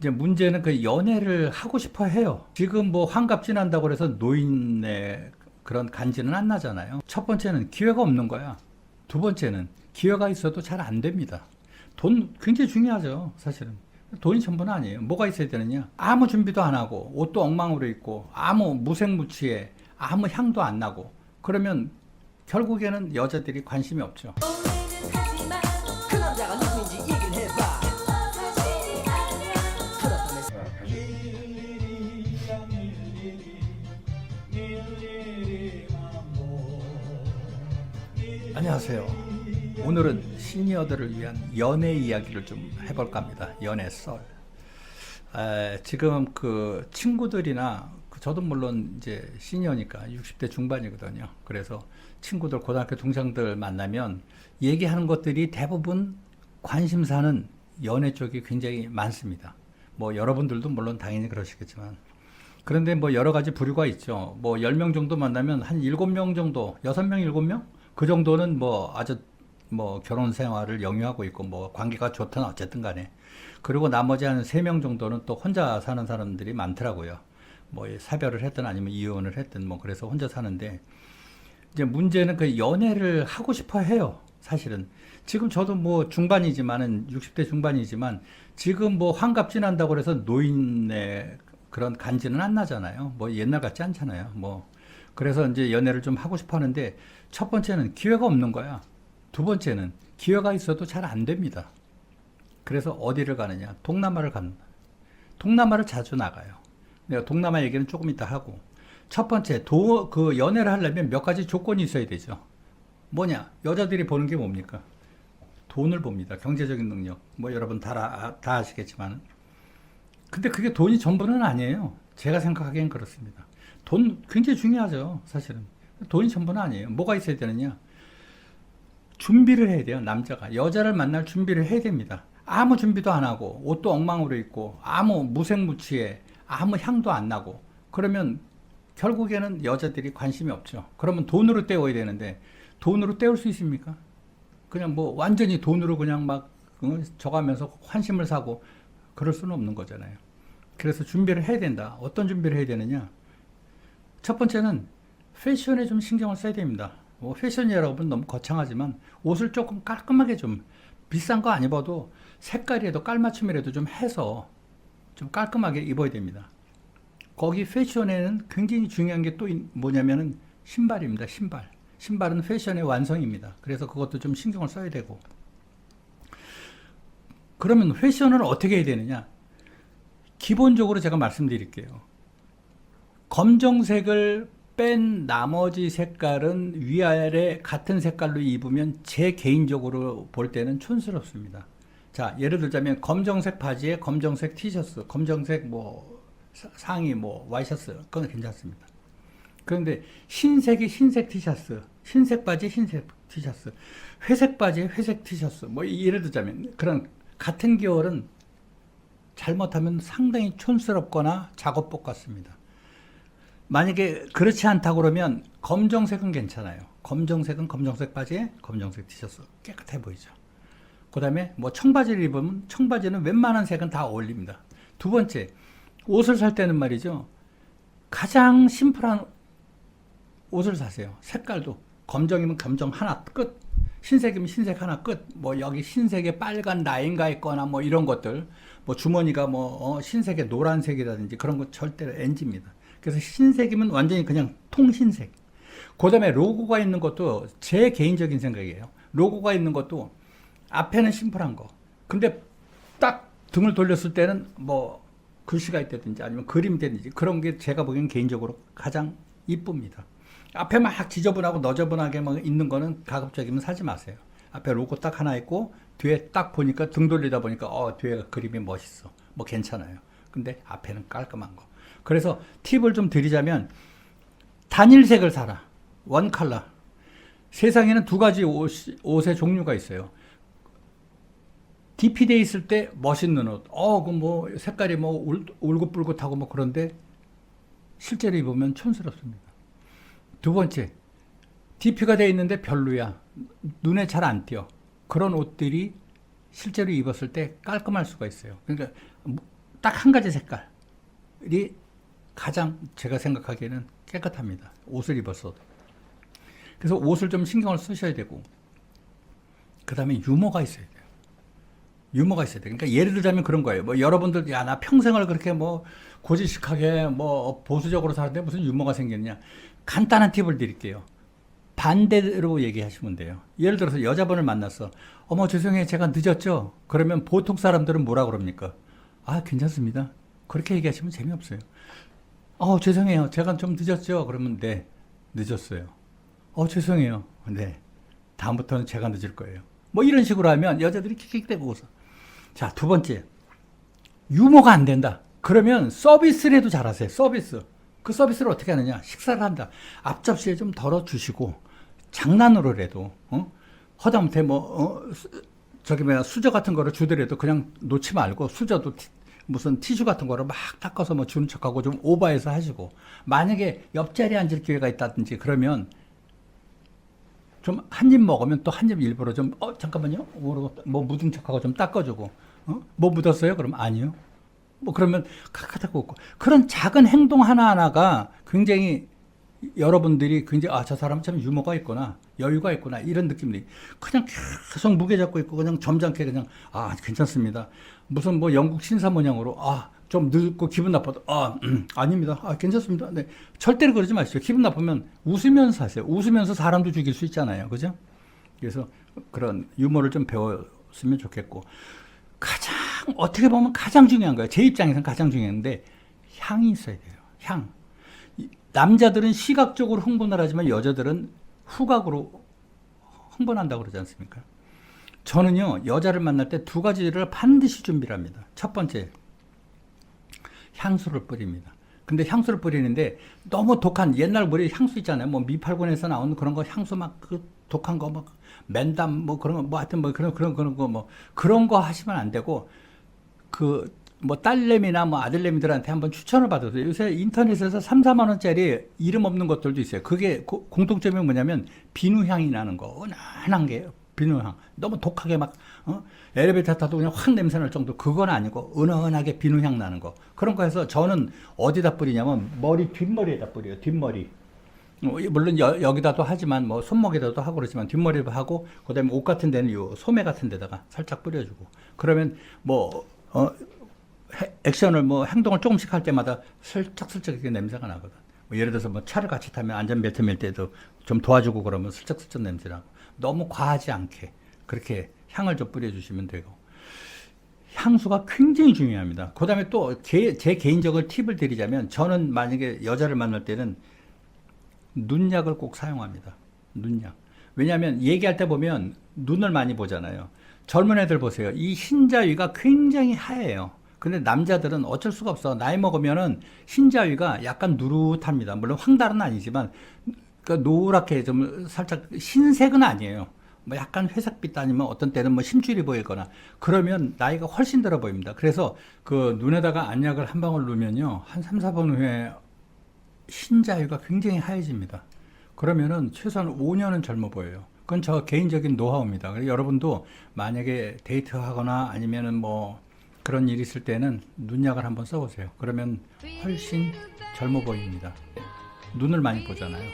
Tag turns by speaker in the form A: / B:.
A: 이제 문제는 그 연애를 하고 싶어 해요. 지금 뭐 환갑 지난다고 해서 노인의 그런 간지는 안 나잖아요. 첫 번째는 기회가 없는 거야. 두 번째는 기회가 있어도 잘 안 됩니다. 돈 굉장히 중요하죠, 사실은. 돈이 전부는 아니에요. 뭐가 있어야 되느냐? 아무 준비도 안 하고, 옷도 엉망으로 입고, 아무 무색무취해, 아무 향도 안 나고, 그러면 결국에는 여자들이 관심이 없죠.
B: 그 남자가 누구인지 얘기를 해봐.
A: 안녕하세요. 오늘은 시니어들을 위한 연애 이야기를 좀 해볼까 합니다. 연애 썰. 지금 그 친구들이나 저도 물론 이제 시니어니까 60대 중반이거든요. 그래서 친구들, 고등학교 동창들 만나면 얘기하는 것들이 대부분 관심사는 연애 쪽이 굉장히 많습니다. 뭐 여러분들도 물론 당연히 그러시겠지만. 그런데 뭐 여러 가지 부류가 있죠. 뭐 10명 정도 만나면 한 7명 정도, 6명, 7명? 그 정도는 뭐 아주 뭐 결혼 생활을 영위하고 있고 뭐 관계가 좋든 어쨌든 간에. 그리고 나머지 한 3명 정도는 또 혼자 사는 사람들이 많더라고요. 뭐 사별을 했든 아니면 이혼을 했든 뭐 그래서 혼자 사는데 이제 문제는 그 연애를 하고 싶어 해요. 사실은. 지금 저도 뭐 중반이지만은 60대 중반이지만 지금 뭐 환갑 지난다고 해서 노인의 그런 간지는 안 나잖아요. 뭐 옛날 같지 않잖아요. 뭐 그래서 이제 연애를 좀 하고 싶어 하는데 첫 번째는 기회가 없는 거야. 두 번째는 기회가 있어도 잘 안 됩니다. 그래서 어디를 가느냐? 동남아를 갑니다. 동남아를 자주 나가요. 내가 동남아 얘기는 조금 이따 하고. 첫 번째, 그 연애를 하려면 몇 가지 조건이 있어야 되죠. 뭐냐? 여자들이 보는 게 뭡니까? 돈을 봅니다. 경제적인 능력. 뭐 여러분 다 아시겠지만. 근데 그게 돈이 전부는 아니에요. 제가 생각하기엔 그렇습니다. 돈 굉장히 중요하죠. 사실은. 돈이 전부는 아니에요. 뭐가 있어야 되느냐? 준비를 해야 돼요. 남자가. 여자를 만날 준비를 해야 됩니다. 아무 준비도 안 하고 옷도 엉망으로 입고 아무 무색무취해 아무 향도 안 나고 그러면 결국에는 여자들이 관심이 없죠. 그러면 돈으로 때워야 되는데 돈으로 때울 수 있습니까? 그냥 뭐 완전히 돈으로 그냥 막 저가면서 환심을 사고 그럴 수는 없는 거잖아요. 그래서 준비를 해야 된다. 어떤 준비를 해야 되느냐? 첫 번째는 패션에 좀 신경을 써야 됩니다. 뭐 패션이 여러분 너무 거창하지만 옷을 조금 깔끔하게 좀 비싼 거 안 입어도 색깔이라도 깔맞춤이라도 좀 해서 좀 깔끔하게 입어야 됩니다. 거기 패션에는 굉장히 중요한 게 또 뭐냐면은 신발입니다. 신발. 신발은 패션의 완성입니다. 그래서 그것도 좀 신경을 써야 되고. 그러면 패션을 어떻게 해야 되느냐? 기본적으로 제가 말씀드릴게요. 검정색을 뺀 나머지 색깔은 위아래 같은 색깔로 입으면 제 개인적으로 볼 때는 촌스럽습니다. 자, 예를 들자면 검정색 바지에 검정색 티셔츠, 검정색 뭐 상의 뭐 와이셔츠 그건 괜찮습니다. 그런데 흰색이 흰색 티셔츠, 흰색 바지 흰색 티셔츠, 회색 바지에 회색 티셔츠 뭐 예를 들자면 그런 같은 계열은 잘못하면 상당히 촌스럽거나 작업복 같습니다. 만약에 그렇지 않다 그러면 검정색은 괜찮아요. 검정색은 검정색 바지에 검정색 티셔츠 깨끗해 보이죠. 그 다음에 뭐 청바지를 입으면 청바지는 웬만한 색은 다 어울립니다. 두 번째, 옷을 살 때는 말이죠. 가장 심플한 옷을 사세요. 색깔도 검정이면 검정 하나 끝, 흰색이면 흰색 하나 끝. 뭐 여기 흰색에 빨간 라인가 있거나 뭐 이런 것들, 뭐 주머니가 뭐 흰색에 노란색이라든지 그런 거 절대로 NG입니다. 그래서 흰색이면 완전히 그냥 통흰색. 그 다음에 로고가 있는 것도 제 개인적인 생각이에요. 로고가 있는 것도 앞에는 심플한 거. 근데 딱 등을 돌렸을 때는 뭐 글씨가 있다든지 아니면 그림이 되든지 그런 게 제가 보기엔 개인적으로 가장 이쁩니다. 앞에 막 지저분하고 너저분하게 막 있는 거는 가급적이면 사지 마세요. 앞에 로고 딱 하나 있고 뒤에 딱 보니까 등 돌리다 보니까 뒤에 그림이 멋있어. 뭐 괜찮아요. 근데 앞에는 깔끔한 거. 그래서 팁을 좀 드리자면 단일색을 사라. 원 컬러. 세상에는 두 가지 옷의 종류가 있어요. DP돼 있을 때 멋있는 옷. 그 뭐 색깔이 뭐 울긋불긋하고 뭐 그런데 실제로 입으면 촌스럽습니다. 두 번째, DP가 돼 있는데 별로야. 눈에 잘 안 띄어. 그런 옷들이 실제로 입었을 때 깔끔할 수가 있어요. 그러니까 딱 한 가지 색깔이 가장 제가 생각하기에는 깨끗합니다. 옷을 입었어도. 그래서 옷을 좀 신경을 쓰셔야 되고, 그 다음에 유머가 있어야 돼요. 유머가 있어야 돼요. 그러니까 예를 들자면 그런 거예요. 뭐 여러분들, 야, 나 평생을 그렇게 뭐 고지식하게 뭐 보수적으로 사는데 무슨 유머가 생겼냐. 간단한 팁을 드릴게요. 반대로 얘기하시면 돼요. 예를 들어서 여자분을 만났어. 어머, 죄송해요. 제가 늦었죠? 그러면 보통 사람들은 뭐라 그럽니까? 아, 괜찮습니다. 그렇게 얘기하시면 재미없어요. 죄송해요. 제가 좀 늦었죠? 그러면 네, 늦었어요. 죄송해요. 네, 다음부터는 제가 늦을 거예요. 뭐 이런 식으로 하면 여자들이 킥킥대고 웃어. 자, 두 번째. 유머가 안 된다. 그러면 서비스를 해도 잘하세요. 서비스. 그 서비스를 어떻게 하느냐. 식사를 한다. 앞접시에 좀 덜어주시고, 장난으로라도, 허다못해 저기 수저 같은 거를 주더라도 그냥 놓지 말고, 수저도 무슨 티슈 같은 거를 막 닦아서 뭐 주는 척하고 좀 오버해서 하시고, 만약에 옆자리에 앉을 기회가 있다든지 그러면 좀 한 입 먹으면 또 한 입 일부러 좀 잠깐만요, 뭐 묻은 척하고 좀 닦아주고, 뭐 묻었어요? 그럼 아니요. 뭐 그러면 카카닥 웃고, 그런 작은 행동 하나하나가 굉장히 여러분들이 굉장히 저 사람 참 유머가 있구나, 여유가 있구나, 이런 느낌이. 그냥 계속 무게 잡고 있고 그냥 점잖게 그냥 괜찮습니다. 무슨 뭐 영국 신사 모양으로 좀 늦고 기분 나빠도 아닙니다. 괜찮습니다. 네. 절대로 그러지 마시죠. 기분 나쁘면 웃으면서 하세요. 웃으면서 사람도 죽일 수 있잖아요. 그죠? 그래서 그런 유머를 좀 배웠으면 좋겠고, 어떻게 보면 가장 중요한 거예요. 제 입장에서는 가장 중요한데, 향이 있어야 돼요. 향. 남자들은 시각적으로 흥분을 하지만 여자들은 후각으로 흥분한다고 그러지 않습니까? 저는요, 여자를 만날 때 두 가지를 반드시 준비를 합니다. 첫 번째, 향수를 뿌립니다. 근데 향수를 뿌리는데 너무 독한, 옛날 우리 향수 있잖아요. 뭐 미팔군에서 나오는 그런 거 향수 막 독한 거 막 맨담 뭐 그런 거 뭐 하여튼 뭐 그런 거 뭐 그런 거 하시면 안 되고, 뭐 딸내미나 뭐 아들내미들한테 한번 추천을 받아서, 요새 인터넷에서 3, 4만 원짜리 이름 없는 것들도 있어요. 그게 공통점이 뭐냐면 비누향이 나는 거, 은은한 게 비누향. 너무 독하게 막 엘리베이터 타도 그냥 확 냄새 날 정도, 그건 아니고 은은하게 비누향 나는 거, 그런 거 해서 저는 어디다 뿌리냐면 뒷머리에다 뿌려요. 뒷머리. 물론 여기다도 하지만 뭐 손목에다도 하고 그러지만 뒷머리도 하고, 그다음에 옷 같은 데는 요 소매 같은 데다가 살짝 뿌려주고, 그러면 액션을 행동을 조금씩 할 때마다 슬쩍슬쩍 이렇게 냄새가 나거든. 예를 들어서 차를 같이 타면 안전벨트 맬 때도 좀 도와주고 그러면 슬쩍슬쩍 냄새 나고, 너무 과하지 않게 그렇게 향을 좀 뿌려주시면 되고, 향수가 굉장히 중요합니다. 그 다음에 또 제 개인적인 팁을 드리자면, 저는 만약에 여자를 만날 때는 눈약을 꼭 사용합니다. 눈약. 왜냐하면 얘기할 때 보면 눈을 많이 보잖아요. 젊은 애들 보세요. 이 흰자위가 굉장히 하얘요. 근데 남자들은 어쩔 수가 없어. 나이 먹으면은 흰자위가 약간 누릇합니다. 물론 황달은 아니지만, 그러니까 노랗게 좀 살짝, 흰색은 아니에요. 뭐 약간 회색빛 아니면 어떤 때는 뭐 힘줄이 보이거나 그러면 나이가 훨씬 들어 보입니다. 그래서 그 눈에다가 안약을 한 방울 넣으면요, 한 3, 4번 후에 흰자위가 굉장히 하얘집니다. 그러면은 최소한 5년은 젊어 보여요. 그건 저 개인적인 노하우입니다. 그래서 여러분도 만약에 데이트하거나 아니면은 뭐 그런 일이 있을 때는 눈약을 한번 써보세요. 그러면 훨씬 젊어 보입니다. 눈을 많이 보잖아요.